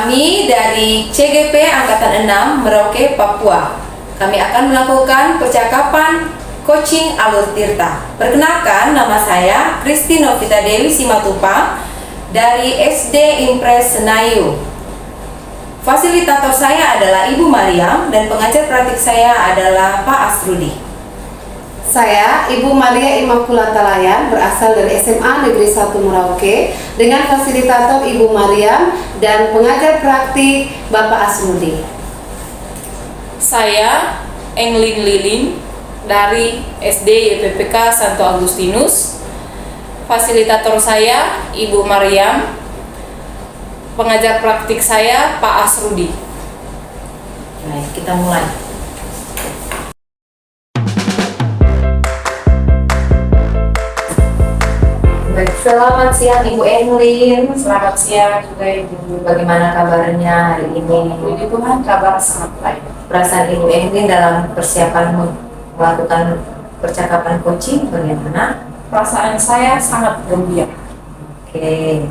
Kami dari CGP Angkatan 6 Merauke, Papua. Kami akan melakukan percakapan coaching alur tirta. Perkenalkan, nama saya Kristi Novita Dewi Simatupang dari SD Impres Senayu. Fasilitator saya adalah Ibu Mariam dan pengajar praktik saya adalah Pak Asrudi. Saya, Ibu Maria Immaculata Layan, berasal dari SMA Negeri 1 Merauke dengan fasilitator Ibu Mariam dan pengajar praktik Bapak Asrudi. Saya, Englin Lilin, dari SD YPPK Santo Agustinus. Fasilitator saya, Ibu Mariam. Pengajar praktik saya, Pak Asrudi. Baik, kita mulai. Baik, selamat siang Ibu Englin. Selamat siang juga Ibu. Bagaimana kabarnya hari ini? Puji Tuhan, kabar sangat baik. Perasaan Ibu Englin dalam persiapan melakukan percakapan coaching bagaimana? Perasaan saya sangat gembira. Oke.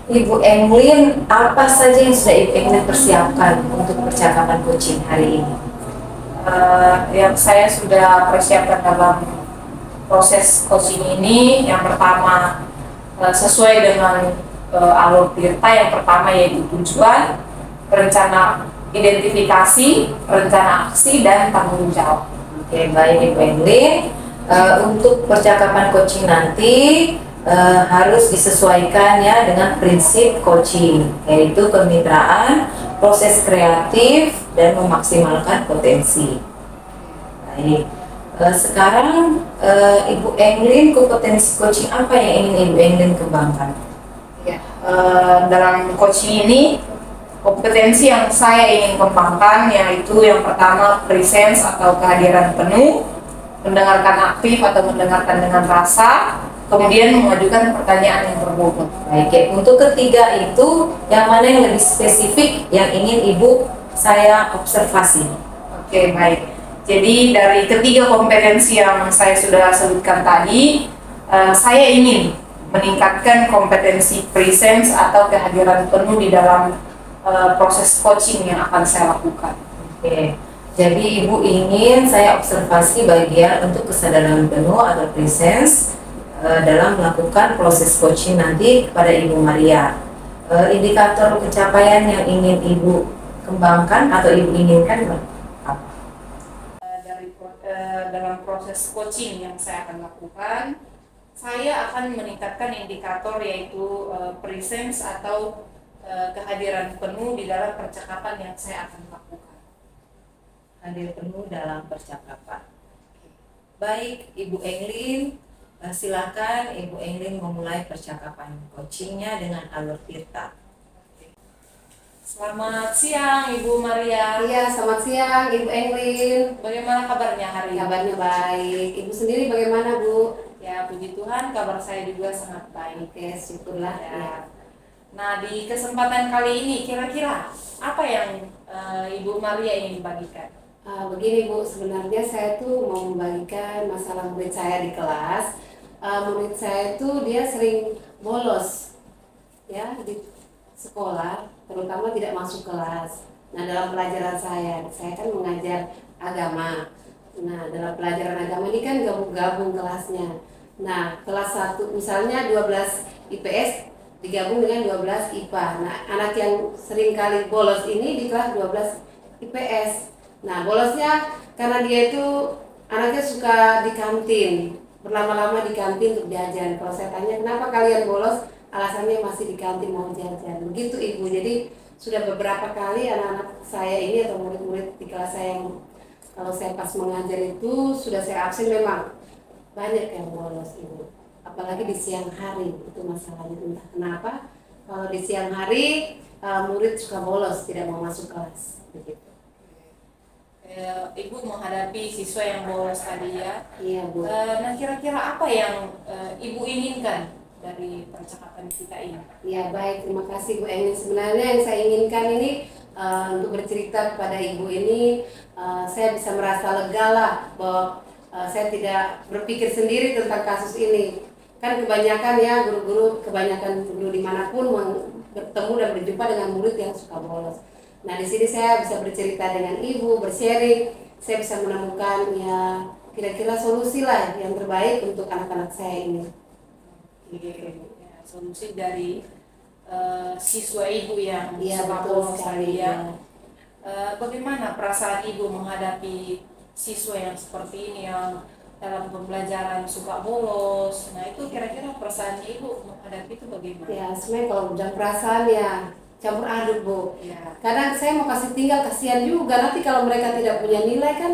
Ibu Englin, apa saja yang sudah Ibu Englin persiapkan untuk percakapan coaching hari ini? Yang saya sudah persiapkan dalam proses coaching ini, yang pertama sesuai dengan alur tirta. Yang pertama yaitu tujuan, rencana identifikasi, rencana aksi, dan tanggung jawab. Oke, baik Ibu Englin. Untuk percakapan coaching nanti harus disesuaikan ya dengan prinsip coaching, yaitu kemitraan, proses kreatif, dan memaksimalkan potensi. Baik. Sekarang Ibu Englin, kompetensi coaching apa yang ingin Ibu Englin kembangkan? Ya, dalam coaching ini kompetensi yang saya ingin kembangkan yaitu yang pertama presence atau kehadiran penuh, mendengarkan aktif atau mendengarkan dengan rasa, kemudian mengajukan pertanyaan yang berbobot. Baik, untuk ketiga itu yang mana yang lebih spesifik yang ingin Ibu saya observasi? Oke, baik. Jadi dari ketiga kompetensi yang saya sudah sebutkan tadi, saya ingin meningkatkan kompetensi presence atau kehadiran penuh di dalam proses coaching yang akan saya lakukan. Oke, jadi Ibu ingin saya observasi bagian untuk kesadaran penuh atau presence dalam melakukan proses coaching nanti kepada Ibu Maria. Indikator pencapaian yang ingin Ibu kembangkan atau Ibu inginkan apa? Dalam proses coaching yang saya akan lakukan, saya akan meningkatkan indikator yaitu presence atau kehadiran penuh di dalam percakapan yang saya akan lakukan. Hadir penuh dalam percakapan. Baik, Ibu Englin, silakan Ibu Englin memulai percakapan coachingnya dengan alur tirta. Selamat siang Ibu Maria. Iya, selamat siang Ibu Englin. Bagaimana kabarnya hari ini? Kabarnya baik. Ibu sendiri bagaimana, Bu? Ya, puji Tuhan, kabar saya juga sangat baik. Oke, syukurlah. Ya. Nah, di kesempatan kali ini kira-kira apa yang Ibu Maria ingin bagikan? Begini Bu, sebenarnya saya tuh mau membagikan masalah murid saya di kelas. Murid saya tuh dia sering bolos ya di sekolah, terutama tidak masuk kelas. Nah, dalam pelajaran saya kan mengajar agama. Nah, dalam pelajaran agama ini kan gabung-gabung kelasnya. Nah, kelas 1 misalnya 12 IPS digabung dengan 12 IPA. Nah, anak yang sering kali bolos ini di kelas 12 IPS. Nah, bolosnya karena dia itu anaknya suka di kantin, berlama-lama di kantin untuk jajan. Kalau saya tanya kenapa kalian bolos, alasannya masih di kantin mau jajan. Begitu Ibu. Jadi sudah beberapa kali anak-anak saya ini atau murid-murid di kelas saya yang kalau saya pas mengajar itu sudah saya absen, memang banyak yang bolos Ibu. Apalagi di siang hari, itu masalahnya. Entah kenapa kalau di siang hari murid suka bolos, tidak mau masuk kelas begitu. Ibu menghadapi siswa yang bolos tadi ya. Iya Bu. Nah, kira-kira apa yang Ibu inginkan dari percakapan kita ini? Ya baik, terima kasih Bu Englin. Sebenarnya yang saya inginkan ini untuk bercerita kepada Ibu ini, saya bisa merasa lega lah bahwa saya tidak berpikir sendiri tentang kasus ini. kan kebanyakan ya guru-guru, kebanyakan guru dimanapun bertemu dan berjumpa dengan murid yang suka bolos. Nah di sini saya bisa bercerita dengan ibu, bersharing, saya bisa menemukan ya kira-kira solusi lah yang terbaik untuk anak-anak saya ini. Ya, solusi dari siswa ibu yang Iya suka betul bolos sekali tadi ya. ya. Bagaimana perasaan ibu menghadapi siswa yang seperti ini yang dalam pembelajaran suka bolos? Nah itu kira-kira perasaan ibu menghadapi itu bagaimana? Ya sebenarnya kalau udah perasaan ya campur aduk Bu. Ya, Kadang saya mau kasih tinggal, kasihan juga nanti kalau mereka tidak punya nilai kan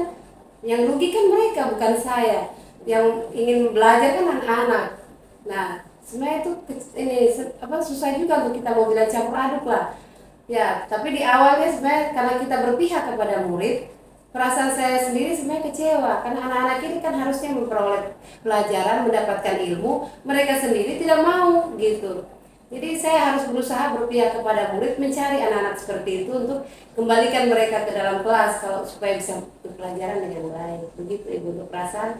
yang rugi kan mereka bukan saya. Yang ingin belajar kan anak-anak. Nah sebenarnya itu susah juga untuk kita mau bilang campur aduk lah. Ya tapi di awalnya sebenarnya karena kita berpihak kepada murid, perasaan saya sendiri sebenarnya kecewa karena anak-anak ini kan harusnya memperoleh pelajaran, mendapatkan ilmu, mereka sendiri tidak mau gitu. Jadi saya harus berusaha berpihak kepada murid, mencari anak-anak seperti itu untuk kembalikan mereka ke dalam kelas kalau supaya bisa berpelajaran dengan baik. Begitu Ibu, untuk perasaan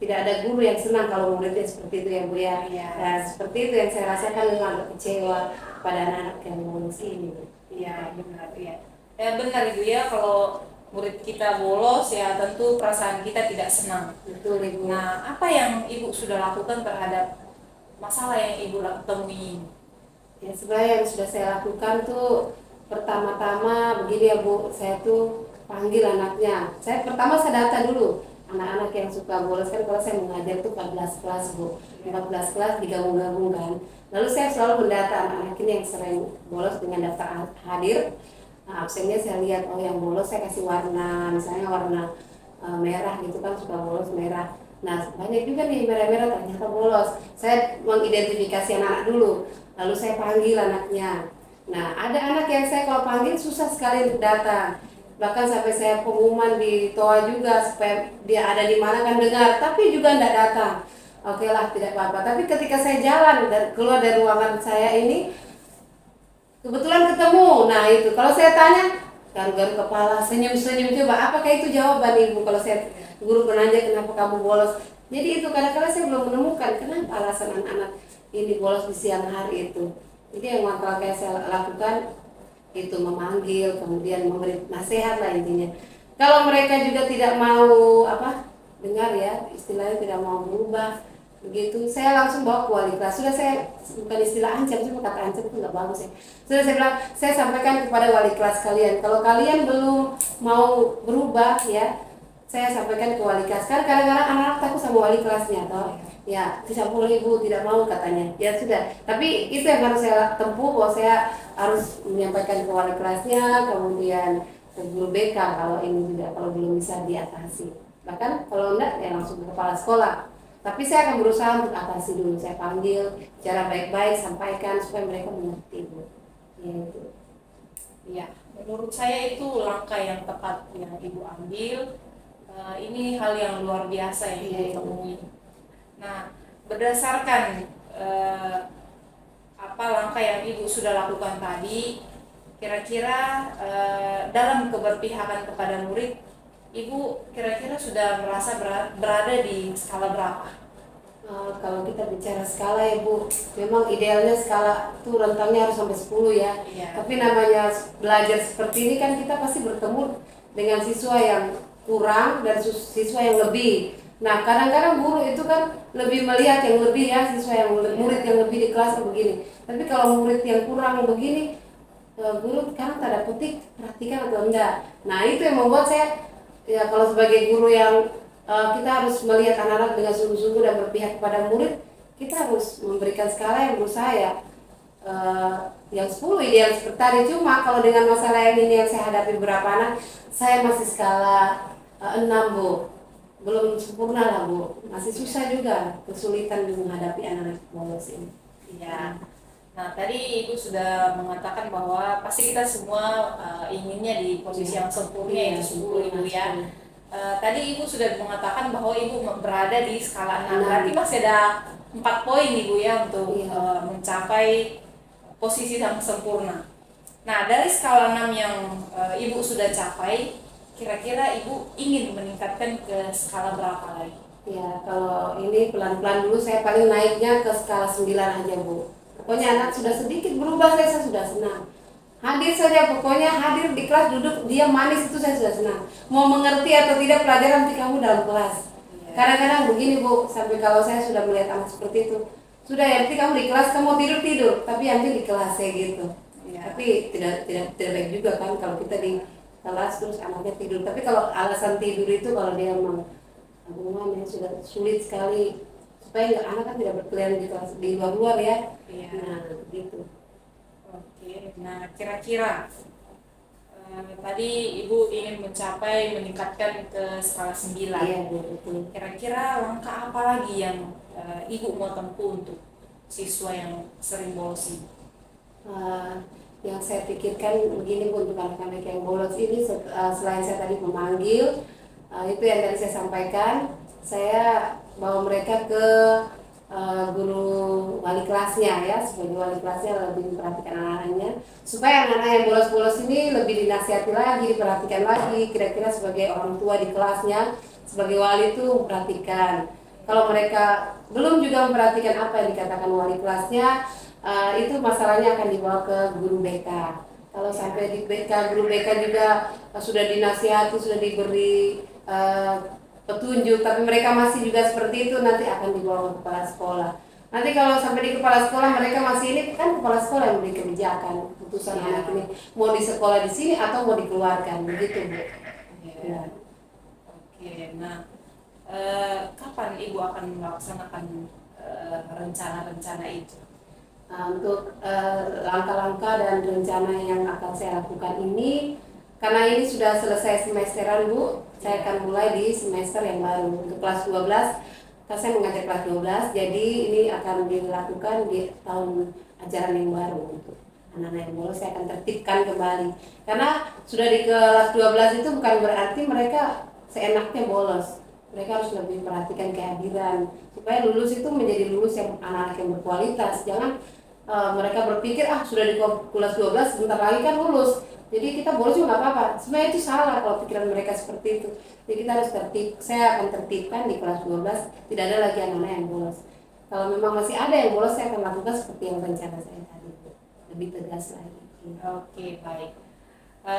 tidak ada guru yang senang kalau muridnya seperti itu ya Bu ya. Iya. Nah, seperti itu yang saya rasakan, memang agak kecewa pada anak-anak yang bolos ini Bu. iya benar ya. Ya benar Ibu ya, kalau murid kita bolos ya tentu perasaan kita tidak senang. Betul Ibu. Nah, apa yang Ibu sudah lakukan terhadap masalah yang Ibu temui? Ya sebenarnya yang sudah saya lakukan tuh pertama-tama begini ya Bu, saya tuh panggil anaknya. Saya data dulu anak-anak yang suka bolos, kan kalau saya mengajar tuh 14 kelas Bu, 14 kelas digabung-gabungkan. Lalu saya selalu mendata anak-anak ini yang sering bolos dengan daftar hadir. Nah, absennya saya lihat, oh yang bolos saya kasih warna, misalnya warna merah gitu kan, suka bolos merah. Nah banyak juga nih merah-merah ternyata bolos. Saya mengidentifikasi anak-anak dulu, lalu saya panggil anaknya. Nah ada anak yang saya kalau panggil susah sekali untuk datang, bahkan sampai saya pengumuman di toa juga supaya dia ada di mana kan dengar, tapi juga tidak datang. Oke lah, tidak apa-apa. Tapi ketika saya jalan dan keluar dari ruangan saya ini, kebetulan ketemu. Nah itu kalau saya tanya, garu-garu kepala, senyum-senyum, coba apakah itu jawaban Ibu kalau saya guru menanya kenapa kamu bolos. Jadi itu kadang-kadang saya belum menemukan kenapa alasan anak-anak ini bolos di siang hari itu. Jadi yang langkah saya lakukan itu memanggil, kemudian memberi nasihat lah intinya. Kalau mereka juga tidak mau dengar ya, istilahnya tidak mau berubah begitu, saya langsung bawa ke wali kelas. Sudah saya, bukan istilah ancam, cuma kata ancam itu nggak bagus ya. Sudah saya bilang, saya sampaikan kepada wali kelas kalian, kalau kalian belum mau berubah ya, saya sampaikan ke wali kelas. Kan kadang-kadang anak-anak takut sama wali kelasnya, toh ya tidak boleh Bu, tidak mau katanya. Ya sudah, tapi itu yang harus saya tempuh, bahwa saya harus menyampaikan ke wali kelasnya, kemudian ke guru BK kalau ini juga, kalau belum bisa diatasi. Bahkan kalau enggak ya langsung ke kepala sekolah. Tapi saya akan berusaha untuk atasi dulu. Saya panggil cara baik-baik, sampaikan supaya mereka mengerti Bu. Ya itu. Ya, menurut saya itu langkah yang tepat yang Ibu ambil. Ini hal yang luar biasa yang Ibu temui. Nah, berdasarkan apa langkah yang Ibu sudah lakukan tadi, kira-kira dalam keberpihakan kepada murid, Ibu kira-kira sudah merasa berada di skala berapa? Kalau kita bicara skala ya Bu, memang idealnya skala itu rentangnya harus sampai 10 ya. Iya. Tapi namanya belajar seperti ini kan kita pasti bertemu dengan siswa yang kurang dan siswa yang lebih. Nah kadang-kadang guru itu kan lebih melihat yang lebih ya, siswa yang murid yang lebih di kelas begini. Tapi kalau murid yang kurang begini, guru kan tanda petik perhatikan atau enggak. Nah itu yang membuat saya, ya kalau sebagai guru yang kita harus melihat anak-anak dengan sungguh-sungguh dan berpihak kepada murid, kita harus memberikan skala yang menurut saya yang 10 ideal seperti tadi. Cuma kalau dengan masalah yang ini yang saya hadapi beberapa anak, saya masih skala 6 Bu, belum sempurna lah Bu, masih susah juga, kesulitan menghadapi anak-anak bolos ini. Iya. Nah, tadi Ibu sudah mengatakan bahwa pasti kita semua inginnya di posisi yang sempurna, yaitu 10 Ibu ya. Tadi Ibu sudah mengatakan bahwa Ibu berada di skala 6, berarti masih ada 4 poin Ibu ya untuk mencapai posisi yang sempurna. Nah, dari skala 6 yang Ibu sudah capai, kira-kira Ibu ingin meningkatkan ke skala berapa lagi? Ya, kalau ini pelan-pelan dulu, saya paling naiknya ke skala 9 aja, Bu. Pokoknya anak sudah sedikit berubah, saya sudah senang. Hadir saja, pokoknya hadir di kelas, duduk, dia manis, itu saya sudah senang. Mau mengerti atau tidak pelajaran, nanti kamu dalam kelas. Kadang-kadang begini, Bu, sampai kalau saya sudah melihat anak seperti itu, sudah ya, nanti kamu di kelas, kamu mau tidur, tapi nanti di kelas, kayak gitu. Iya. Tapi tidak baik juga kan kalau kita di kelas terus anaknya tidur. Tapi kalau alasan tidur itu kalau dia memang hubungan yang sudah sulit sekali, supaya nggak, anak kan tidak berkeliaran di kelas di luar ya. Iya. Nah gitu. Oke, nah kira-kira tadi Ibu ingin meningkatkan ke skala 9. Iya betul. Kira-kira langkah apa lagi yang Ibu mau tempuh untuk siswa yang sering bolos ini? Yang saya pikirkan begini, Bu, untuk anak-anak yang bolos ini, selain saya tadi memanggil, itu yang tadi saya sampaikan, saya bawa mereka ke guru wali kelasnya ya, sebagai wali kelasnya lebih memperhatikan anak-anaknya, supaya anak-anak yang bolos-bolos ini lebih dinasihati lagi, diperhatikan lagi, kira-kira sebagai orang tua di kelasnya, sebagai wali itu memperhatikan. Kalau mereka belum juga memperhatikan apa yang dikatakan wali kelasnya, itu masalahnya akan dibawa ke guru BK. Kalau sampai di BK, guru BK juga sudah dinasihati, sudah diberi petunjuk, tapi mereka masih juga seperti itu, nanti akan dibawa ke kepala sekolah. Nanti kalau sampai di kepala sekolah mereka masih, ini kan kepala sekolah yang beri kebijakan, putusan anak ini mau di sekolah di sini atau mau dikeluarkan, begitu, Bu. Ya. Oke, nah kapan Ibu akan melaksanakan rencana-rencana itu? Untuk langkah-langkah dan rencana yang akan saya lakukan ini, karena ini sudah selesai semesteran, Bu, saya akan mulai di semester yang baru untuk kelas 12. Kan saya mengajar kelas 12, jadi ini akan dilakukan di tahun ajaran yang baru. Untuk anak-anak yang bolos saya akan tertibkan kembali, karena sudah di kelas 12 itu bukan berarti mereka seenaknya bolos. Mereka harus lebih perhatikan kehadiran, supaya lulus itu menjadi lulus yang anak-anak yang berkualitas. Jangan mereka berpikir sudah di kelas 12 sebentar lagi kan lulus, jadi kita bolos juga nggak apa-apa. Sebenarnya itu salah kalau pikiran mereka seperti itu. Jadi kita harus tertib. Saya akan tertibkan di kelas 12, tidak ada lagi anak-anak yang bolos. Kalau memang masih ada yang bolos, saya akan lakukan seperti yang rencana saya tadi, lebih tegas lagi. Oke, baik.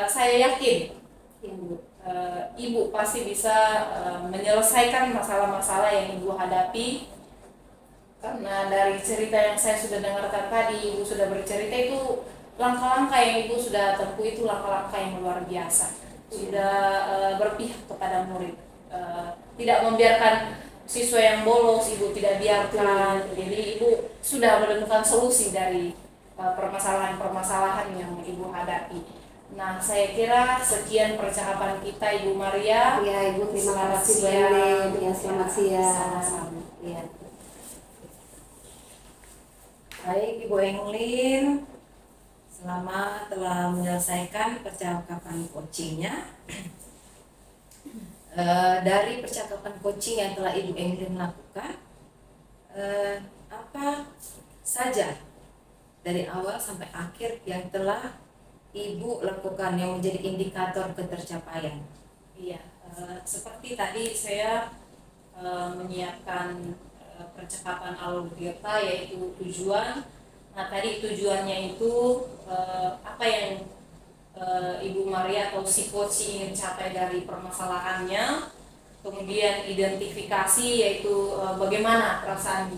Saya yakin Ya, Bu. Ibu pasti bisa menyelesaikan masalah-masalah yang Ibu hadapi. Karena dari cerita yang saya sudah dengarkan tadi, Ibu sudah bercerita itu langkah-langkah yang Ibu sudah tempuh itu langkah-langkah yang luar biasa. Sudah berpihak kepada murid, tidak membiarkan siswa yang bolos, Ibu tidak biarkan. Jadi Ibu sudah menemukan solusi dari permasalahan-permasalahan yang Ibu hadapi. Nah, saya kira sekian percakapan kita, Ibu Maria. Ya, Ibu, terima Selamat kasih siang. banyak. Ya, selamat siang. Sama-sama. Ya. Baik, Ibu Englin, selamat telah menyelesaikan percakapan coachingnya. Dari percakapan coaching yang telah Ibu Englin lakukan, apa saja dari awal sampai akhir yang telah Ibu lakukan yang menjadi indikator ketercapaian? Iya, seperti tadi saya menyiapkan percakapan alur tirta, yaitu tujuan. Nah, tadi tujuannya itu apa yang Ibu Maria atau si coach ingin capai dari permasalahannya. Kemudian identifikasi, yaitu bagaimana perasaan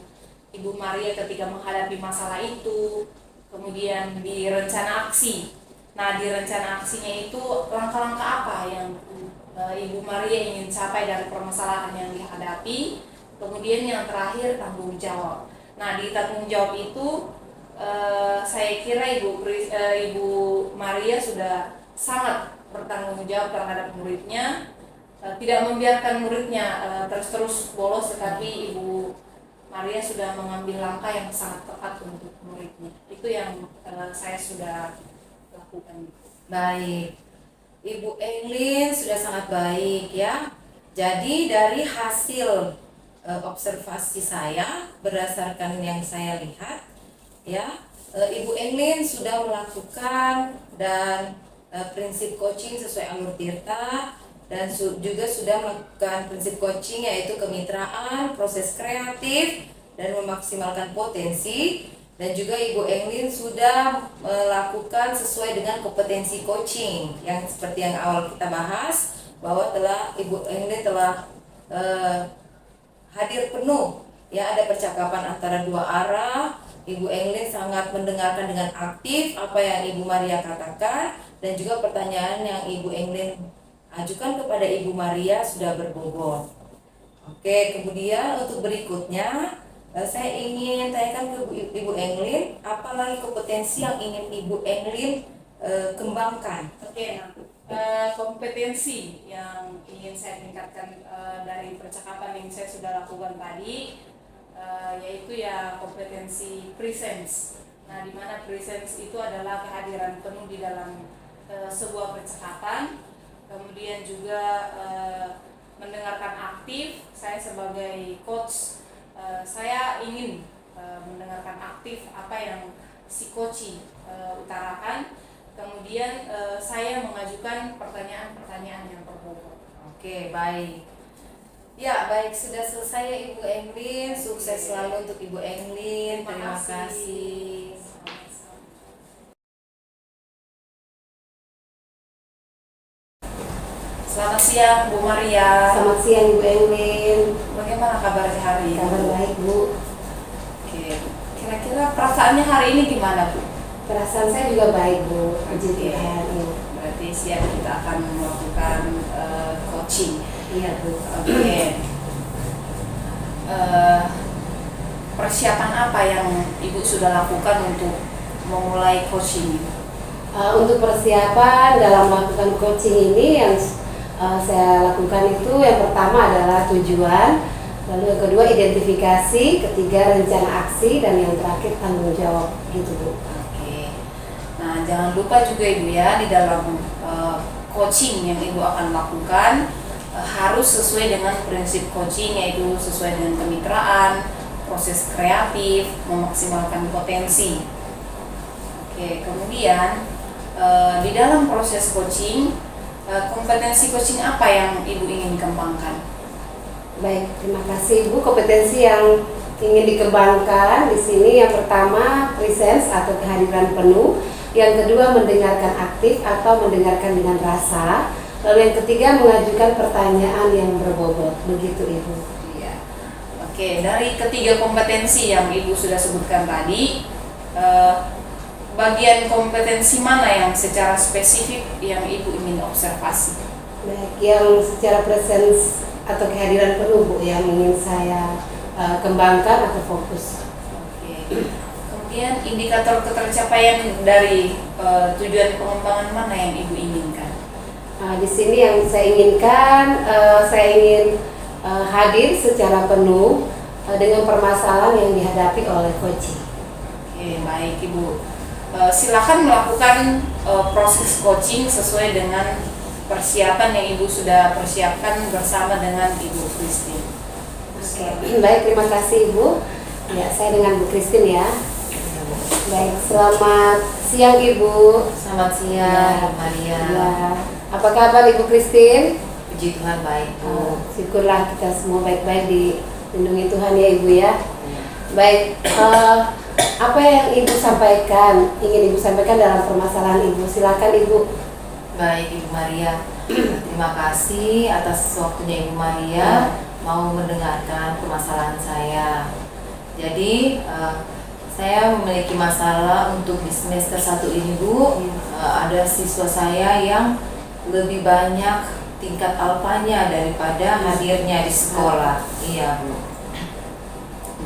Ibu Maria ketika menghadapi masalah itu. Kemudian di rencana aksi. Nah, di rencana aksinya itu langkah-langkah apa yang Ibu Maria ingin capai dari permasalahan yang dihadapi. Kemudian yang terakhir, tanggung jawab. Nah, di tanggung jawab itu saya kira Ibu Maria sudah sangat bertanggung jawab terhadap muridnya, tidak membiarkan muridnya terus-terus bolos, tetapi Ibu Maria sudah mengambil langkah yang sangat tepat untuk muridnya. Itu yang saya sudah lakukan. Baik, Ibu Englin sudah sangat baik ya. Jadi dari hasil observasi saya, berdasarkan yang saya lihat ya, Ibu Englin sudah melakukan dan prinsip coaching sesuai alur tirta, dan juga sudah melakukan prinsip coaching yaitu kemitraan, proses kreatif, dan memaksimalkan potensi. Dan juga Ibu Englin sudah melakukan sesuai dengan kompetensi coaching yang seperti yang awal kita bahas, bahwa Ibu Englin telah hadir penuh, ya, ada percakapan antara dua arah. Ibu Englin sangat mendengarkan dengan aktif apa yang Ibu Maria katakan, dan juga pertanyaan yang Ibu Englin ajukan kepada Ibu Maria sudah berbobot. Oke, kemudian untuk berikutnya saya ingin tanyakan ke Ibu Englin, apa lagi kompetensi yang ingin Ibu Englin kembangkan? Oke, kompetensi yang ingin saya tingkatkan dari percakapan yang saya sudah lakukan tadi, yaitu ya kompetensi presence. Nah, di mana presence itu adalah kehadiran penuh di dalam sebuah percakapan, kemudian juga mendengarkan aktif. Saya sebagai coach, saya ingin mendengarkan aktif apa yang si coach utarakan. Kemudian saya mengajukan pertanyaan-pertanyaan yang berbobot. Oke, baik. Ya, baik, sudah selesai ya Ibu Englin. Sukses selalu untuk Ibu Englin. Terima kasih. Selamat siang Bu Maria. Selamat siang Ibu Englin. Bagaimana kabarnya hari ini? Kabar baik Bu. Oke, kira-kira perasaannya hari ini gimana Bu? Perasaan saya juga baik Bu. Puji Oke. Tuhan. Ya. Berarti siang kita akan melakukan coaching. Iya Bu. Oke. Persiapan apa yang Ibu sudah lakukan untuk memulai coaching ini? Untuk persiapan dalam melakukan coaching ini yang saya lakukan itu, yang pertama adalah tujuan, lalu yang kedua identifikasi, ketiga rencana aksi, dan yang terakhir tanggung jawab, gitu Bu. Oke. Nah, jangan lupa juga Ibu ya, di dalam coaching yang Ibu akan lakukan harus sesuai dengan prinsip coaching, yaitu sesuai dengan kemitraan, proses kreatif, memaksimalkan potensi. Oke, kemudian di dalam proses coaching, kompetensi coaching apa yang Ibu ingin kembangkan? Baik, terima kasih Bu. Kompetensi yang ingin dikembangkan di sini, yang pertama presence atau kehadiran penuh, yang kedua mendengarkan aktif atau mendengarkan dengan rasa, lalu yang ketiga mengajukan pertanyaan yang berbobot. Begitu Ibu. Iya. Oke, dari ketiga kompetensi yang Ibu sudah sebutkan tadi, bagian kompetensi mana yang secara spesifik yang Ibu ingin observasi? Baik, yang secara presence atau kehadiran penuh Bu yang ingin saya kembangkan atau fokus. Oke. Kemudian indikator ketercapaian dari tujuan pengembangan mana yang Ibu inginkan? Di sini yang saya inginkan, saya ingin hadir secara penuh dengan permasalahan yang dihadapi oleh coaching. Oke, baik Ibu. Silakan melakukan proses coaching sesuai dengan persiapan yang Ibu sudah persiapkan bersama dengan Ibu Christine. Oke, baik, terima kasih Ibu. Ya, saya dengan Bu Christine ya. Baik, selamat siang Ibu. Selamat siang, Maria. Ya, apa kabar Ibu Christine? Puji Tuhan baik Bu. Syukurlah kita semua baik-baik, dilindungi Tuhan ya Ibu ya. Baik, apa yang Ibu sampaikan, ingin Ibu sampaikan dalam permasalahan Ibu? Silakan Ibu. Baik Ibu Maria, terima kasih atas waktunya Ibu Maria mau mendengarkan permasalahan saya. Jadi saya memiliki masalah untuk di semester 1 ini Bu. Ada siswa saya yang lebih banyak tingkat alfanya daripada hadirnya di sekolah. Iya Bu.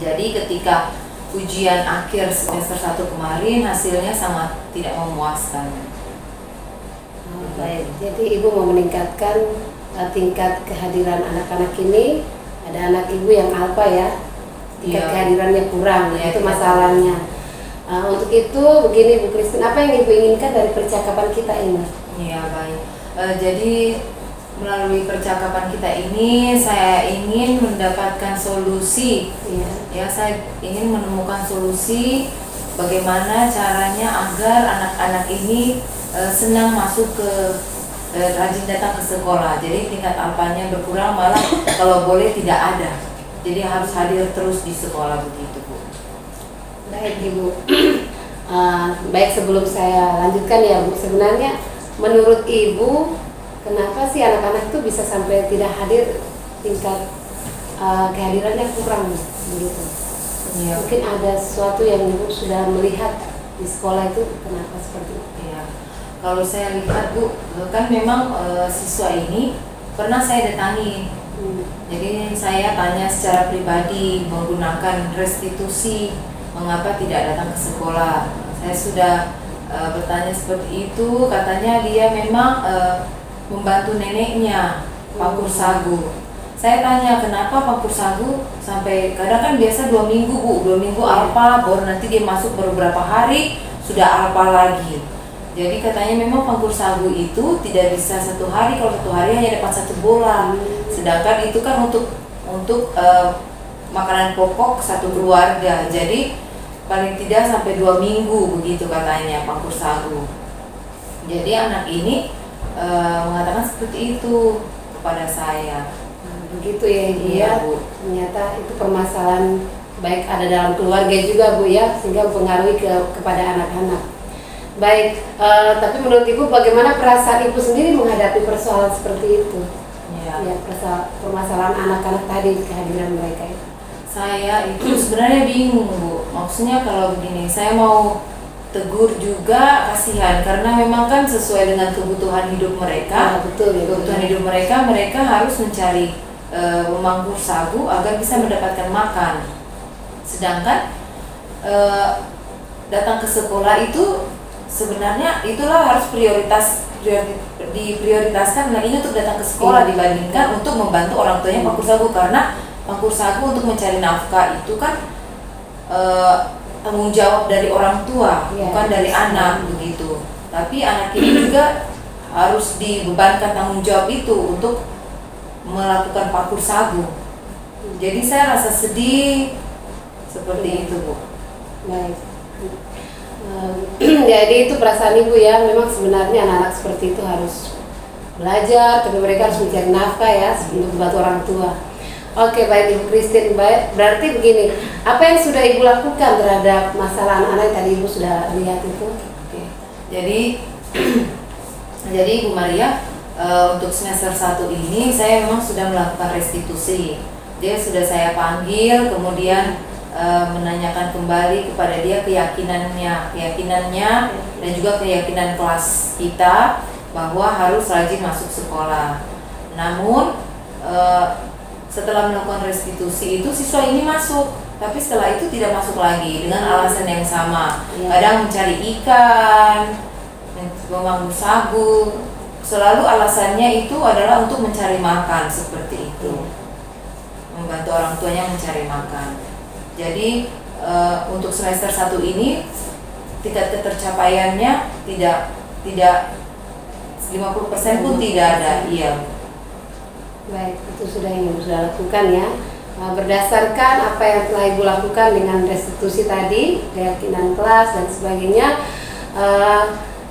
Jadi ketika ujian akhir semester 1 kemarin hasilnya sangat tidak memuaskan. Baik, jadi Ibu mau meningkatkan tingkat kehadiran anak-anak ini. Ada anak Ibu yang alfa ya, tingkat Iya. kehadirannya kurang, Iya, itu iya. masalahnya. Untuk itu begini Bu Christine, apa yang Ibu inginkan dari percakapan kita ini? Iya baik. Jadi melalui percakapan kita ini saya ingin mendapatkan solusi. Iya. Ya, saya ingin menemukan solusi bagaimana caranya agar anak-anak ini senang masuk ke rajin datang ke sekolah. Jadi tingkat alfanya berkurang, malah kalau boleh tidak ada. Jadi harus hadir terus di sekolah begitu, Bu. Baik Ibu. Baik, sebelum saya lanjutkan ya Bu, sebenarnya menurut Ibu kenapa sih anak-anak itu bisa sampai tidak hadir, tingkat kehadirannya kurang begitu? Iya. Mungkin ada sesuatu yang Ibu sudah melihat di sekolah itu, kenapa seperti itu? Iya. Kalau saya lihat, Bu, kan memang siswa ini pernah saya datangi. Jadi saya tanya secara pribadi menggunakan restitusi mengapa tidak datang ke sekolah. Saya sudah bertanya seperti itu, katanya dia memang membantu neneknya pangkur sagu. Saya tanya kenapa pangkur sagu sampai kadang kan biasa 2 minggu, Bu, 2 minggu alpa, baru nanti dia masuk beberapa hari sudah alpa lagi. Jadi katanya memang pangkur sagu itu tidak bisa 1 hari, kalau 1 hari hanya dapat 1 bola. Sedangkan itu kan untuk makanan pokok satu keluarga. Jadi paling tidak sampai 2 minggu begitu katanya pangkur sagu. Jadi anak ini mengatakan seperti itu kepada saya. Begitu ya Ibu Iya, ya. Bu. Ternyata itu permasalahan baik ada dalam keluarga juga Bu ya, sehingga mempengaruhi kepada anak-anak. Baik, tapi menurut Ibu bagaimana perasaan Ibu sendiri menghadapi persoalan seperti itu? Ya. Ya, permasalahan anak-anak tadi, kehadiran mereka itu. Saya itu sebenarnya bingung, Bu. Maksudnya kalau begini, saya mau tegur juga kasihan karena memang kan sesuai dengan kebutuhan hidup mereka. Betul ya. Kebutuhan hidup mereka harus mencari memangkur sagu agar bisa mendapatkan makan. Sedangkan datang ke sekolah itu sebenarnya itulah harus diprioritaskan lagi untuk datang ke sekolah dibandingkan untuk membantu orang tuanya pangkur sagu, karena pangkur sagu untuk mencari nafkah itu kan tanggung jawab dari orang tua, bukan dari anak begitu. Tapi anak ini juga harus dibebankan tanggung jawab itu untuk melakukan pangkur sagu. Jadi saya rasa sedih seperti itu, Bu. Baik. Jadi itu perasaan Ibu ya, memang sebenarnya anak-anak seperti itu harus belajar, tapi mereka harus mencari nafkah ya untuk membantu orang tua. Oke, baik Ibu Christine. Baik, berarti begini, apa yang sudah Ibu lakukan terhadap masalah anak-anak yang tadi Ibu sudah lihat itu? Oke. Jadi Ibu Maria, untuk semester 1 ini saya memang sudah melakukan restitusi. Dia sudah saya panggil, kemudian menanyakan kembali kepada dia keyakinannya dan juga keyakinan kelas kita bahwa harus rajin masuk sekolah. Namun setelah melakukan restitusi itu siswa ini masuk, tapi setelah itu tidak masuk lagi dengan alasan yang sama. Kadang mencari ikan, memanggur sagu, selalu alasannya itu adalah untuk mencari makan seperti itu, membantu orang tuanya mencari makan. Jadi untuk semester 1 ini tingkat ketercapaiannya tidak 50% pun tidak ada. Iya. Baik, itu sudah yang Ibu sudah lakukan ya. Berdasarkan apa yang telah Ibu lakukan dengan restitusi tadi, keyakinan kelas dan sebagainya,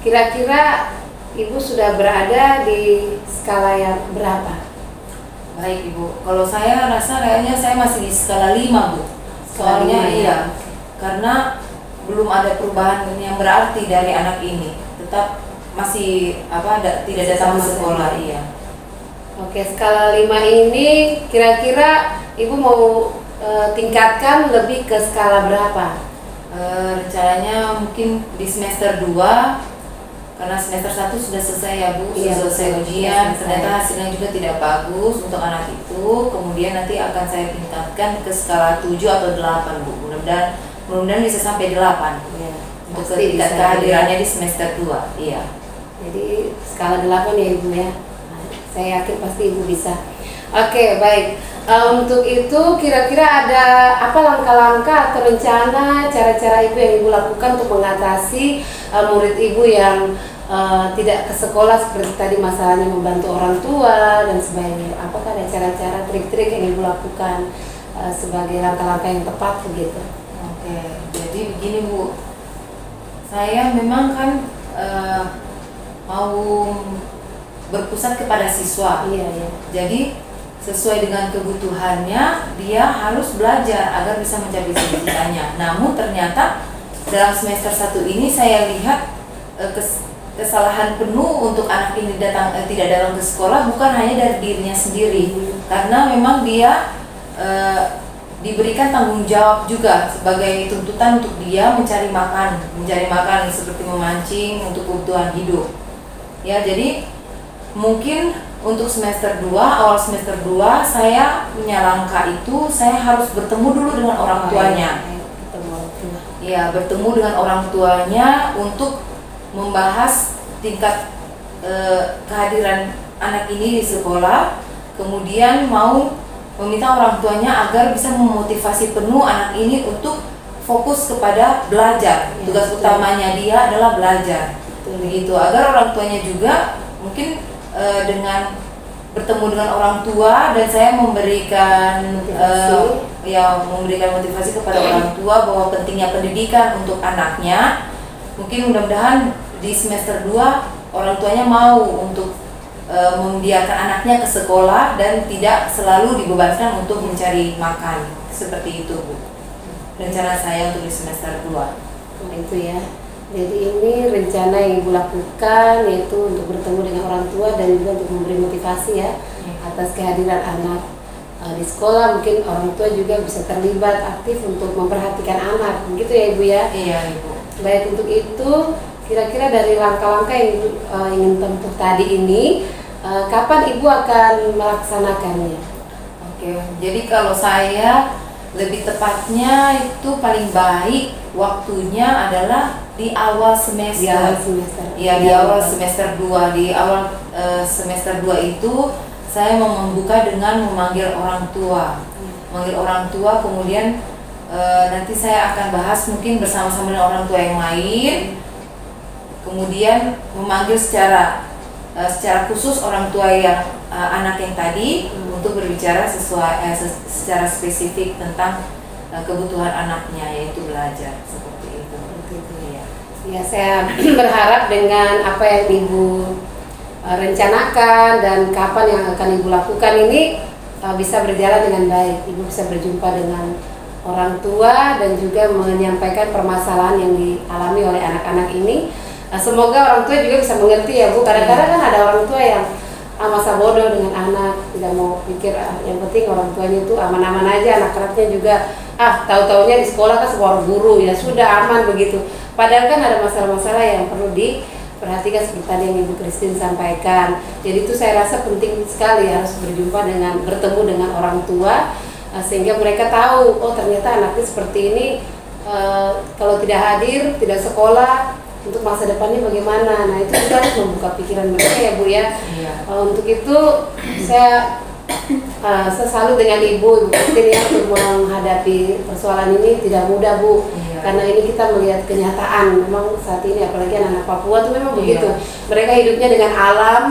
kira-kira Ibu sudah berada di skala yang berapa? Baik Ibu, kalau saya rasa kayaknya saya masih di skala 5, Bu. Soalnya iya, karena belum ada perubahan yang berarti dari anak ini, tetap masih tidak datang ke sekolah. Iya. Oke, skala 5 ini kira-kira Ibu mau tingkatkan lebih ke skala berapa? Rencananya mungkin di semester 2, karena semester 1 sudah selesai ya Bu, sudah selesai ujian, ternyata hasilnya juga tidak bagus untuk anak itu. Kemudian nanti akan saya tingkatkan ke skala 7 atau 8, Bu. Mudah-mudahan bisa sampai 8 Ya, untuk tingkat kehadirannya di semester 2. Iya. Jadi skala 8 ya Ibu ya. Saya yakin pasti Ibu bisa. Oke, baik. Untuk itu kira-kira ada apa langkah-langkah atau rencana cara-cara Ibu yang Ibu lakukan untuk mengatasi murid Ibu yang tidak ke sekolah seperti tadi, masalahnya membantu orang tua dan sebagainya? Apakah ada cara-cara, trik-trik yang Ibu lakukan sebagai langkah-langkah yang tepat begitu? Oke, jadi begini Bu, saya memang kan mau berpusat kepada siswa. Iya, iya. Jadi sesuai dengan kebutuhannya dia harus belajar agar bisa mencapai cita-citanya. Namun ternyata dalam semester 1 ini saya lihat kesalahan penuh untuk anak ini tidak datang ke sekolah bukan hanya dari dirinya sendiri, karena memang dia diberikan tanggung jawab juga sebagai tuntutan untuk dia mencari makan seperti memancing untuk kebutuhan hidup. Ya, jadi mungkin untuk semester 2, awal semester 2 saya punya langkah itu saya harus bertemu dulu dengan orang tuanya. Ya, bertemu dengan orang tuanya untuk membahas tingkat kehadiran anak ini di sekolah, kemudian mau meminta orang tuanya agar bisa memotivasi penuh anak ini untuk fokus kepada belajar. Tugas utamanya dia adalah belajar. Begitu, agar orang tuanya juga mungkin dengan bertemu dengan orang tua dan saya memberikan memberikan motivasi kepada orang tua bahwa pentingnya pendidikan untuk anaknya. Mungkin mudah-mudahan di semester 2 orang tuanya mau untuk membiarkan anaknya ke sekolah dan tidak selalu dibebankan untuk mencari makan. Seperti itu, Bu. Rencana saya untuk di semester 2. Nah, itu ya. Jadi ini rencana yang Ibu lakukan yaitu untuk bertemu dengan orang tua dan juga untuk memberi motivasi ya atas kehadiran anak di sekolah. Mungkin orang tua juga bisa terlibat aktif untuk memperhatikan anak. Begitu ya, Ibu ya? Iya, Ibu. Baik, untuk itu kira-kira dari langkah-langkah yang Ibu ingin tempuh tadi ini, kapan Ibu akan melaksanakannya? Oke, jadi kalau saya lebih tepatnya itu paling baik waktunya adalah di awal semester. Di awal semester. Ya, di awal semester 2. Di awal semester 2 itu saya mau membuka dengan memanggil orang tua. Memanggil orang tua, kemudian nanti saya akan bahas mungkin bersama-sama dengan orang tua yang lain. Kemudian memanggil secara khusus orang tua yang anak yang tadi untuk berbicara secara spesifik tentang kebutuhan anaknya, yaitu belajar seperti itu. Ya, saya berharap dengan apa yang Ibu rencanakan dan kapan yang akan Ibu lakukan ini bisa berjalan dengan baik. Ibu bisa berjumpa dengan orang tua dan juga menyampaikan permasalahan yang dialami oleh anak-anak ini. Semoga orang tua juga bisa mengerti ya, Bu. Kadang-kadang kan ada orang tua yang masa bodoh dengan anak, tidak mau pikir yang penting orang tuanya itu aman-aman aja, anak-anaknya juga tahu-taunya di sekolah kan seorang guru ya sudah aman begitu. Padahal kan ada masalah-masalah yang perlu diperhatikan seperti tadi yang Ibu Christine sampaikan. Jadi itu saya rasa penting sekali harus bertemu dengan orang tua sehingga mereka tahu, oh ternyata anaknya seperti ini, kalau tidak hadir, tidak sekolah, untuk masa depannya bagaimana. Nah itu juga harus membuka pikiran mereka ya, Bu ya. Iya. Untuk itu saya selalu dengan Ibu Christine ya, untuk menghadapi persoalan ini tidak mudah, Bu. Iya. Karena ini kita melihat kenyataan memang saat ini, apalagi anak-anak Papua tuh memang begitu. Mereka hidupnya dengan alam.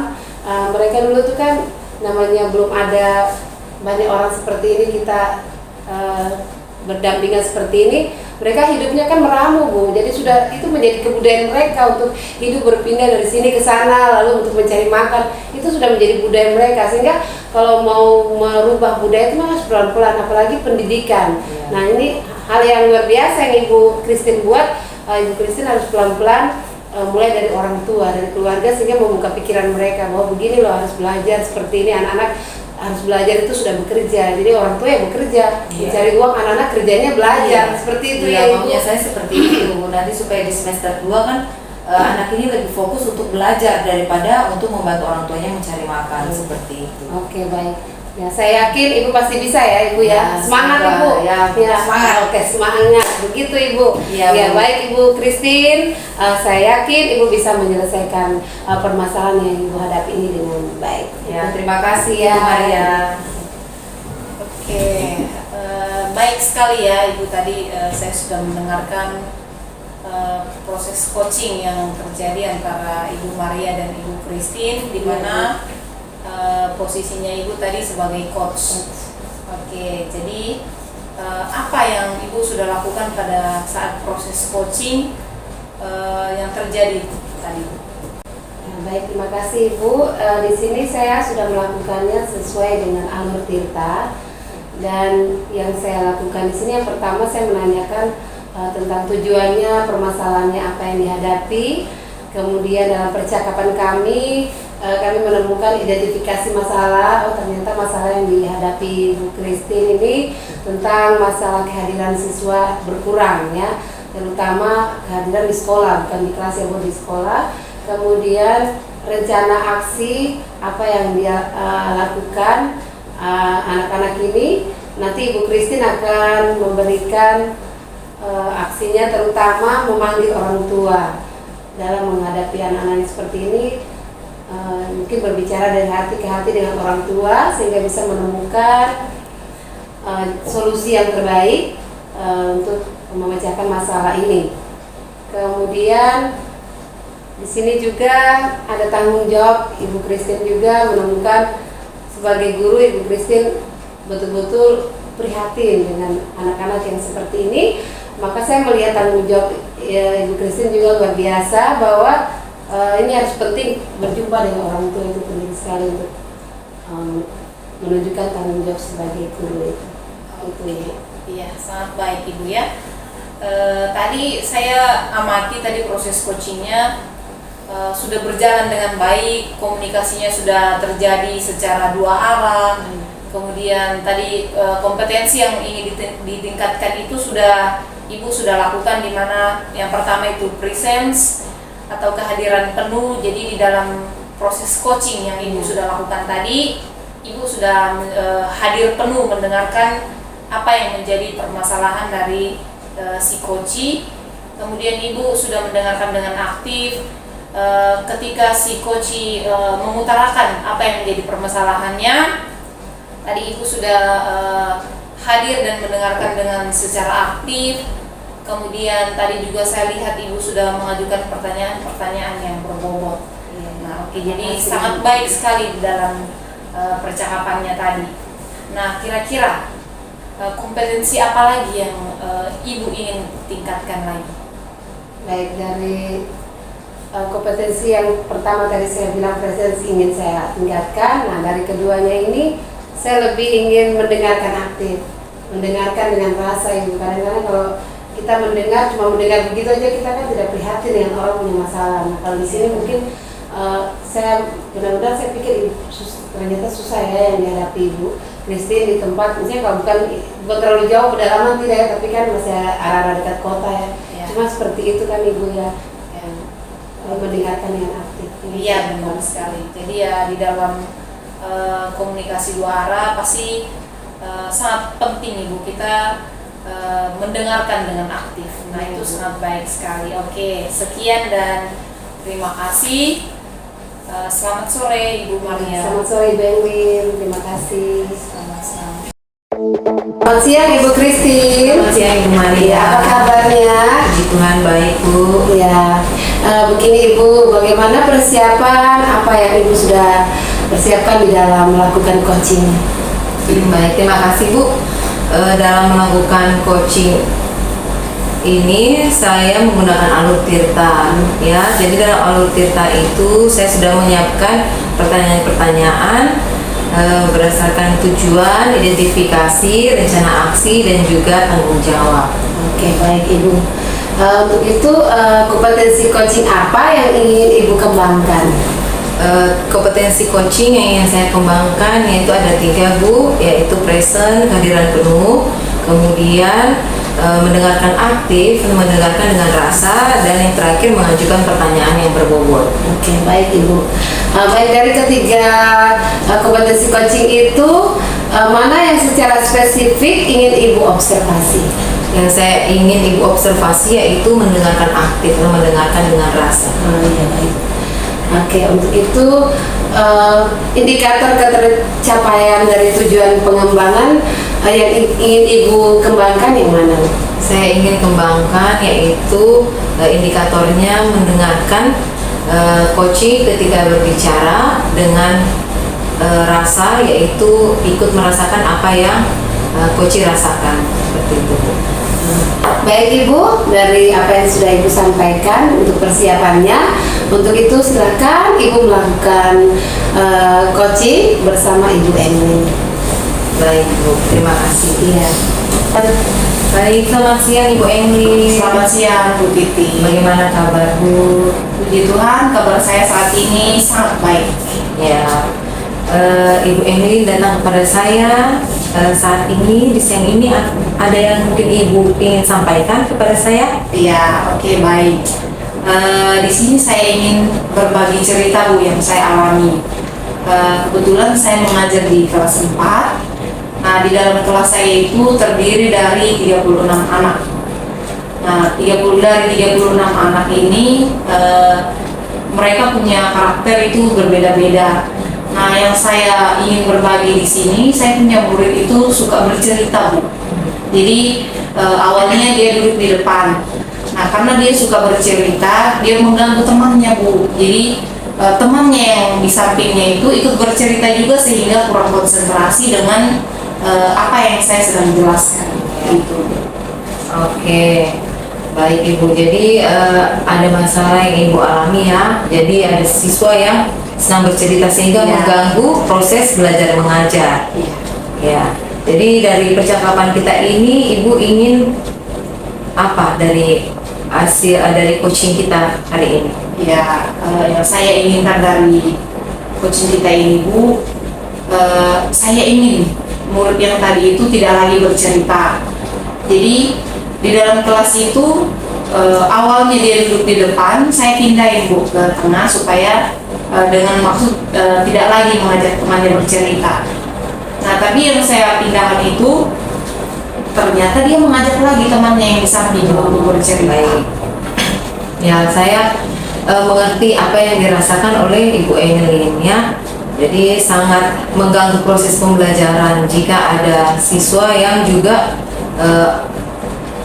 Mereka dulu tuh kan namanya belum ada banyak orang seperti ini, kita berdampingan seperti ini. Mereka hidupnya kan meramu, Bu. Jadi sudah itu menjadi kebudayaan mereka untuk hidup berpindah dari sini ke sana, lalu untuk mencari makan. Itu sudah menjadi budaya mereka. Sehingga kalau mau merubah budaya itu harus pelan-pelan, apalagi pendidikan. Nah ini hal yang luar biasa yang Ibu Christine buat. Ibu Christine harus pelan-pelan mulai dari orang tua, dari keluarga, sehingga membuka pikiran mereka bahwa begini loh harus belajar seperti ini. Anak-anak harus belajar itu sudah bekerja, jadi orang tua yang bekerja, mencari uang, anak-anak kerjanya belajar, seperti itu ya Ibu. Maunya saya seperti itu, nanti supaya di semester 2 kan anak ini lebih fokus untuk belajar daripada untuk membantu orang tuanya mencari makan, seperti itu. Oke, baik. Ya, saya yakin Ibu pasti bisa ya, Ibu ya. Semangat Ibu. Ya, semangat. Oke, semangat. Begitu Ibu. Ya, baik Ibu Christine. Saya yakin Ibu bisa menyelesaikan permasalahan yang Ibu hadapi ini dengan baik. Ya, terima kasih ya, Maria. Oke, baik sekali ya Ibu. Tadi saya sudah mendengarkan proses coaching yang terjadi antara Ibu Maria dan Ibu Christine, di mana posisinya Ibu tadi sebagai coach. Oke, jadi apa yang Ibu sudah lakukan pada saat proses coaching yang terjadi tadi? Baik, terima kasih Ibu. Di sini saya sudah melakukannya sesuai dengan alur Tirta, dan yang saya lakukan di sini yang pertama saya menanyakan tentang tujuannya, permasalahannya apa yang dihadapi. Kemudian dalam percakapan kami menemukan identifikasi masalah. Oh, ternyata masalah yang dihadapi Bu Christine ini tentang masalah kehadiran siswa berkurang, ya, terutama kehadiran di sekolah, bukan di kelas ya Bu, di sekolah. Kemudian rencana aksi apa yang dia lakukan anak-anak ini. Nanti Ibu Christine akan memberikan aksinya, terutama memanggil orang tua dalam menghadapi anak-anak seperti ini. Mungkin berbicara dari hati ke hati dengan orang tua sehingga bisa menemukan solusi yang terbaik untuk memecahkan masalah ini. Kemudian di sini juga ada tanggung jawab Ibu Christine juga menemukan, sebagai guru Ibu Christine betul-betul prihatin dengan anak-anak yang seperti ini. Maka saya melihat tanggung jawab Ibu Christine juga luar biasa, bahwa ini harus penting berjumpa dengan orang tua. Itu penting sekali untuk menunjukkan tanggung jawab sebagai guru itu. Iya, sangat baik Ibu ya. Tadi saya amati tadi proses coachingnya sudah berjalan dengan baik, komunikasinya sudah terjadi secara dua arah. Kemudian tadi kompetensi yang ingin ditingkatkan itu Ibu sudah lakukan, di mana yang pertama itu presence atau kehadiran penuh. Jadi di dalam proses coaching yang Ibu sudah lakukan tadi, Ibu sudah hadir penuh mendengarkan apa yang menjadi permasalahan dari si coach. Kemudian Ibu sudah mendengarkan dengan aktif ketika si coach mengutarakan apa yang menjadi permasalahannya. Tadi Ibu sudah hadir dan mendengarkan dengan secara aktif. Kemudian tadi juga saya lihat Ibu sudah mengajukan pertanyaan-pertanyaan yang berbobot. Nah, oke, jadi sangat baik sekali di dalam percakapannya tadi. Nah, kira-kira kompetensi apa lagi yang Ibu ingin tingkatkan lagi? Baik, dari kompetensi yang pertama tadi saya bilang presence ingin saya tingkatkan. Nah, dari keduanya ini saya lebih ingin mendengarkan aktif, mendengarkan dengan rasa. Ibu, kadang-kadang kalau kita cuma mendengar begitu aja, kita kan tidak prihatin dengan orang punya masalah. Nah, kalau di sini mungkin saya benar-benar saya pikir ternyata susah ya yang dihadapi Ibu Christine di tempat, misalnya kalau bukan terlalu jauh pedalaman tidak ya, tapi kan masih arah-arah dekat kota ya. Cuma seperti itu kan Ibu ya, mendengarkan yang aktif. Iya, benar sekali. Jadi ya di dalam komunikasi dua arah pasti sangat penting Ibu kita mendengarkan dengan aktif. Nah, itu sangat baik sekali. Oke, sekian dan terima kasih. Selamat sore Ibu Maria. Selamat sore Ibu Engwin, terima kasih. Selamat siang. Selamat siang Ibu Christine. Selamat siang Ibu Maria. Apa kabarnya? Puji Tuhan baik Bu. Ya, begini Ibu, bagaimana persiapan, apa yang Ibu sudah persiapkan di dalam melakukan coaching? Baik, terima kasih Bu. Dalam melakukan coaching ini saya menggunakan alur Tirta, ya. Jadi dalam alur Tirta itu saya sudah menyiapkan pertanyaan-pertanyaan berdasarkan tujuan, identifikasi, rencana aksi, dan juga tanggung jawab. Oke, baik Ibu. Untuk itu kompetensi coaching apa yang ingin Ibu kembangkan? Kompetensi coaching yang ingin saya kembangkan yaitu ada 3 Bu, yaitu present, kehadiran penuh, kemudian mendengarkan aktif, mendengarkan dengan rasa, dan yang terakhir mengajukan pertanyaan yang berbobot. Oke, baik Ibu. Baik, dari ketiga kompetensi coaching itu mana yang secara spesifik ingin Ibu observasi? Yang saya ingin Ibu observasi yaitu mendengarkan aktif, mendengarkan dengan rasa. Iya, baik. Oke, untuk itu indikator ketercapaian dari tujuan pengembangan yang ingin Ibu kembangkan yang mana? Saya ingin kembangkan yaitu indikatornya mendengarkan coaching ketika berbicara dengan rasa, yaitu ikut merasakan apa yang coaching rasakan, seperti itu. Baik. Baik Ibu, dari apa yang sudah Ibu sampaikan untuk persiapannya, untuk itu silakan Ibu melakukan coaching bersama Ibu Eni. Baik Bu, terima kasih. Iya. Baik, selamat siang Ibu Engli. Selamat siang Bu Titi. Bagaimana kabar Bu? Puji Tuhan, kabar saya saat ini sangat baik. Ya, Ibu Engli datang kepada saya saat ini, di siang ini ada yang mungkin Ibu ingin sampaikan kepada saya? Iya, oke, baik. Di sini saya ingin berbagi cerita Bu yang saya alami. Kebetulan saya mengajar di kelas 4. Nah, di dalam kelas saya itu terdiri dari 36 anak. Nah, dari 36 anak ini mereka punya karakter itu berbeda-beda. Nah, yang saya ingin berbagi di sini, saya punya murid itu suka bercerita, Bu. Jadi awalnya dia duduk di depan. Nah, karena dia suka bercerita, dia mengganggu temannya, Bu. Jadi temannya yang di sampingnya itu ikut bercerita juga sehingga kurang konsentrasi dengan apa yang saya sedang jelaskan. Gitu. Oke, baik Ibu. Jadi ada masalah yang Ibu alami ya. Jadi ada siswa yang senang bercerita sehingga Ya. mengganggu proses belajar mengajar. Iya. Ya. Jadi dari percakapan kita ini Ibu ingin apa dari hasil dari coaching kita hari ini? Ya, yang saya inginkan dari coaching kita ini, Bu, saya ingin murid yang tadi itu tidak lagi bercerita. Jadi di dalam kelas itu awalnya dia duduk di depan, saya pindahin Bu ke tengah supaya dengan maksud tidak lagi mengajak temannya bercerita. Nah, tapi yang saya pindahkan itu ternyata dia mengajak lagi temannya yang di samping untuk bercerita. Baik. Ya, saya mengerti apa yang dirasakan oleh Ibu Enelin ya. Jadi sangat mengganggu proses pembelajaran jika ada siswa yang juga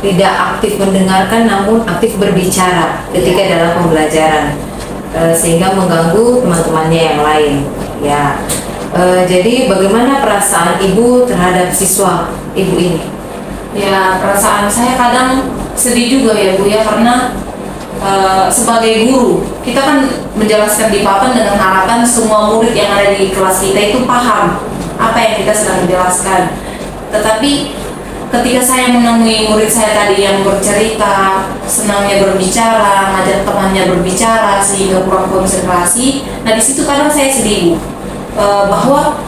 tidak aktif mendengarkan namun aktif berbicara ketika dalam pembelajaran, sehingga mengganggu teman-temannya yang lain. Ya, jadi bagaimana perasaan Ibu terhadap siswa Ibu ini? Ya, perasaan saya kadang sedih juga ya Bu ya, karena sebagai guru kita kan menjelaskan di papan dengan harapan semua murid yang ada di kelas kita itu paham apa yang kita sedang menjelaskan. Tetapi ketika saya menemui murid saya tadi yang bercerita, senangnya berbicara, ngajak temannya berbicara sehingga kurang konsentrasi, nah di situ kadang saya sedih Bu, bahwa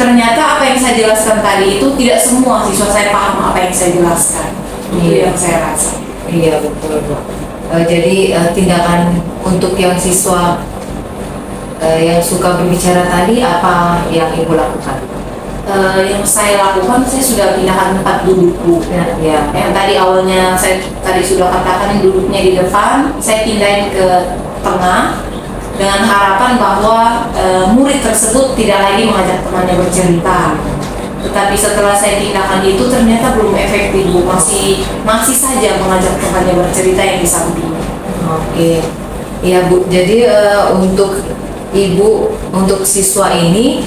ternyata apa yang saya jelaskan tadi itu tidak semua siswa saya paham apa yang saya jelaskan. Itu yang saya rasa. Iya, betul Bu. Jadi tindakan untuk yang siswa yang suka berbicara tadi apa yang Ibu lakukan? Yang saya lakukan, saya sudah pindahkan tempat duduk Bu. Ya. Yang tadi awalnya saya tadi sudah katakan duduknya di depan, saya pindahin ke tengah dengan harapan bahwa murid tersebut tidak lagi mengajak temannya bercerita. Tetapi setelah saya pindahkan itu ternyata belum efektif Bu, masih saja mengajak temannya bercerita yang di samping. Oke, ya Bu. Jadi untuk Ibu, untuk siswa ini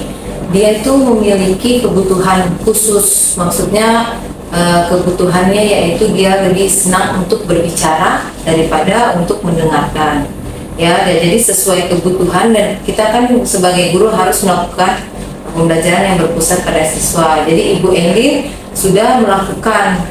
dia itu memiliki kebutuhan khusus, maksudnya kebutuhannya yaitu dia lebih senang untuk berbicara daripada untuk mendengarkan. Ya, jadi sesuai kebutuhan dan kita kan sebagai guru harus melakukan pembelajaran yang berpusat pada siswa. Jadi Ibu Engli sudah melakukan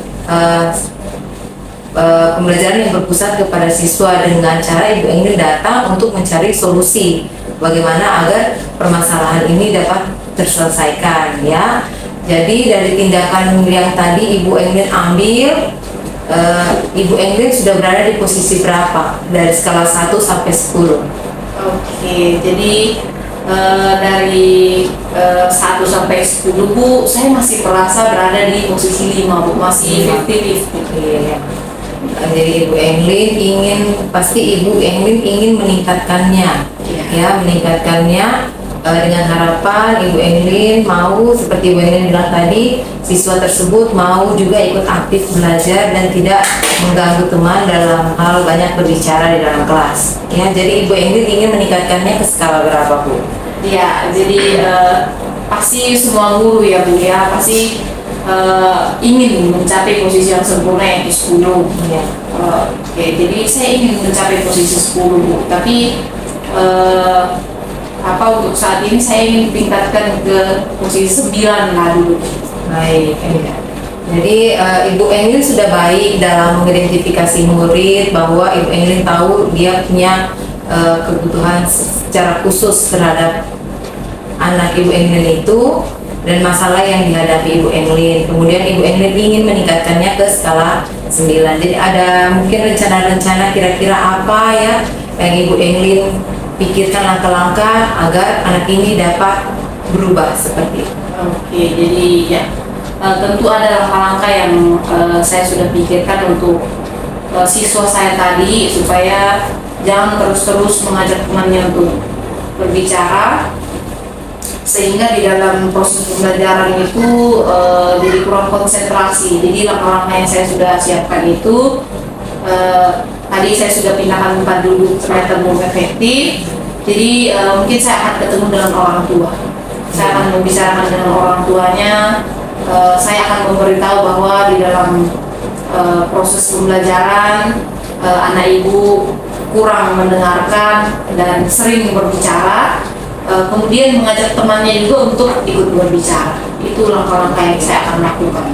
pembelajaran yang berpusat kepada siswa dengan cara Ibu Engli datang untuk mencari solusi bagaimana agar permasalahan ini dapat terselesaikan ya. Jadi dari tindakan yang tadi Ibu Engli ambil, Ibu Engli sudah berada di posisi berapa dari skala 1 sampai 10? Oke, jadi dari 1 sampai 10 Bu, saya masih merasa berada di posisi 5 Bu, masih 50-50. Iya. Jadi Ibu Englin pasti Ibu Englin ingin meningkatkannya, ya meningkatkannya dengan harapan Ibu Englin mau seperti Ibu Englin bilang tadi, siswa tersebut mau juga ikut aktif belajar dan tidak mengganggu teman dalam hal banyak berbicara di dalam kelas. Ya, jadi Ibu Englin ingin meningkatkannya ke skala berapa Bu? Ya, jadi pasti semua guru ya Bu ya, pasti ingin mencapai posisi yang sempurna yaitu 10. Iya. Oke, jadi saya ingin mencapai posisi 10, Bu. Tapi untuk saat ini saya ingin tingkatkan ke posisi 9 lah dulu. Baik. Iya. Jadi Ibu Englin sudah baik dalam mengidentifikasi murid, bahwa Ibu Englin tahu dia punya kebutuhan secara khusus terhadap anak Ibu Englin itu dan masalah yang dihadapi Ibu Englin. Kemudian Ibu Englin ingin meningkatkannya ke skala 9. Jadi ada mungkin rencana-rencana kira-kira apa ya yang Ibu Englin pikirkan langkah-langkah agar anak ini dapat berubah seperti itu. Oke, jadi ya tentu ada langkah-langkah yang saya sudah pikirkan untuk siswa saya tadi, supaya jangan terus-terus mengajak temannya untuk berbicara, sehingga di dalam proses pembelajaran itu jadi kurang konsentrasi. Jadi langkah-langkah yang saya sudah siapkan itu, tadi saya sudah pindahkan tempat duduk ternyata belum efektif. Jadi mungkin saya akan ketemu dengan orang tua. Saya akan membicarakan dengan orang tuanya. Saya akan memberitahu bahwa di dalam proses pembelajaran anak ibu kurang mendengarkan dan sering berbicara. Kemudian mengajak temannya juga untuk ikut berbicara. Itu langkah-langkah yang saya akan lakukan.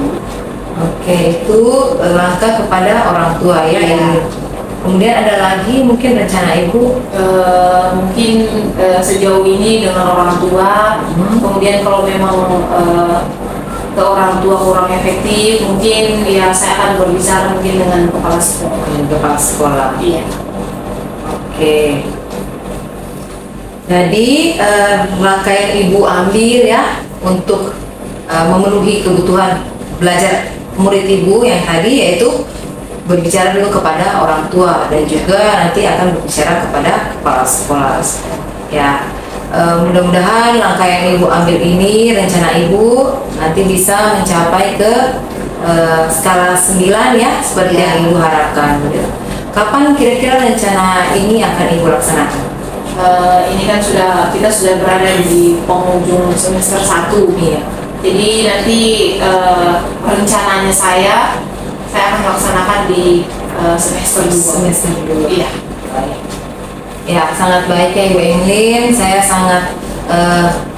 Oke, itu langkah kepada orang tua ya. Iya. Kemudian ada lagi mungkin rencana Ibu? Mungkin sejauh ini dengan orang tua. Kemudian kalau memang ke orang tua kurang efektif, mungkin ya saya akan berbicara mungkin dengan kepala sekolah. Kepala sekolah. Iya. Oke. Jadi langkah yang Ibu ambil ya untuk memenuhi kebutuhan belajar murid Ibu yang tadi, yaitu berbicara dulu kepada orang tua dan juga nanti akan berbicara kepada kepala sekolah. Ya, mudah-mudahan langkah yang Ibu ambil ini, rencana Ibu nanti bisa mencapai ke skala 9 ya, seperti yang Ibu harapkan. Kapan kira-kira rencana ini akan Ibu laksanakan? Ini kan kita sudah berada di penghujung semester 1. Iya. Jadi nanti rencananya saya akan laksanakan di semester 2. Semester 2. Iya. Ya, sangat baik ya Ibu Englin. Saya sangat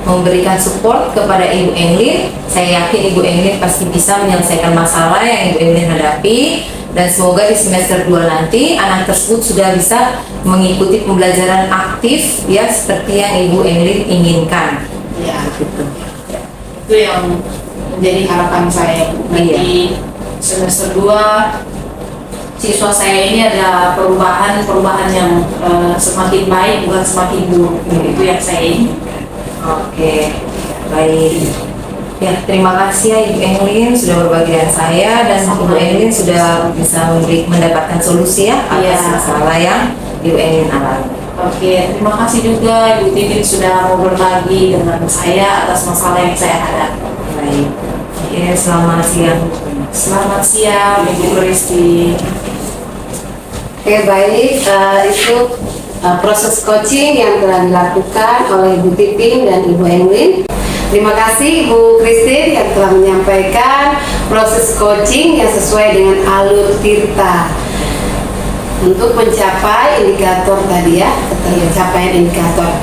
memberikan support kepada Ibu Englin. Saya yakin Ibu Englin pasti bisa menyelesaikan masalah yang Ibu Englin hadapi. Dan semoga di semester 2 nanti anak tersebut sudah bisa mengikuti pembelajaran aktif ya, seperti yang Ibu Englin inginkan. Ya, Gitu. itu yang menjadi harapan saya. Nanti semester 2 siswa saya ini ada perubahan yang semakin baik, bukan semakin buruk. Itu yang saya inginkan. Oke, baik. Ya, terima kasih ya Ibu Englin sudah berbagi dengan saya, dan Ibu Englin sudah bisa mendapatkan solusi ya atas masalah yang Ibu Englin alami. Oke, terima kasih juga Ibu Titin sudah mau berbagi dengan saya atas masalah yang saya hadapi. Baik. Oke, selamat siang. Selamat siang Ibu Kristi. Oke, baik, itu proses coaching yang telah dilakukan oleh Ibu Titin dan Ibu Englin. Terima kasih Ibu Christine yang telah menyampaikan proses coaching yang sesuai dengan alur Tirta untuk mencapai indikator tadi ya, pencapaian indikator.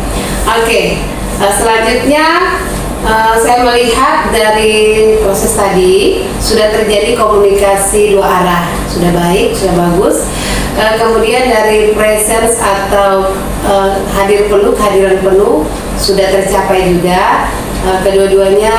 Oke, selanjutnya saya melihat dari proses tadi sudah terjadi komunikasi dua arah, sudah baik, sudah bagus. Kemudian dari presence atau kehadiran penuh sudah tercapai juga. Kedua-duanya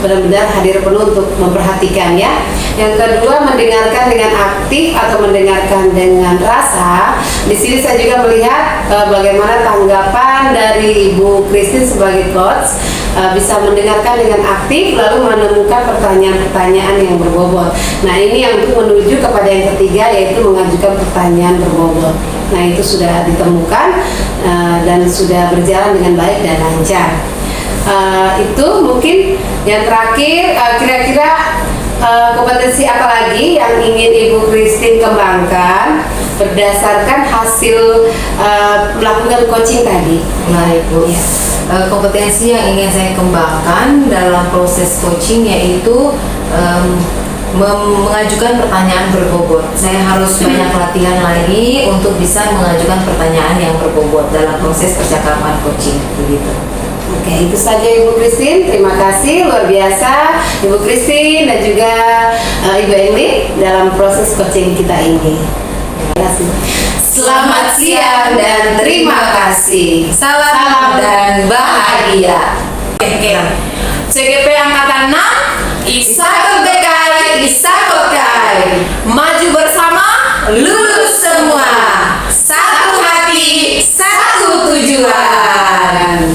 benar-benar hadir penuh untuk memperhatikan ya. Yang kedua, mendengarkan dengan aktif atau mendengarkan dengan rasa. Di sini saya juga melihat bagaimana tanggapan dari Ibu Christine sebagai coach, bisa mendengarkan dengan aktif lalu menemukan pertanyaan-pertanyaan yang berbobot. Nah, ini yang untuk menuju kepada yang ketiga, yaitu mengajukan pertanyaan berbobot. Nah, itu sudah ditemukan dan sudah berjalan dengan baik dan lancar. Itu mungkin yang terakhir, kira-kira kompetensi apa lagi yang ingin Ibu Christine kembangkan berdasarkan hasil melakukan coaching tadi? Baik Bu. Ya. kompetensi yang ingin saya kembangkan dalam proses coaching yaitu mengajukan pertanyaan berbobot. Saya harus banyak latihan lagi untuk bisa mengajukan pertanyaan yang berbobot dalam proses percakapan coaching, begitu. Oke, itu saja Ibu Christine. Terima kasih luar biasa Ibu Christine dan juga Ibu Engli dalam proses coaching kita ini. Terima kasih. Selamat siang dan terima kasih. Salam dan bahagia. CGP Angkatan 6, Isakokai, maju bersama, Lulus semua. Satu hati, satu tujuan.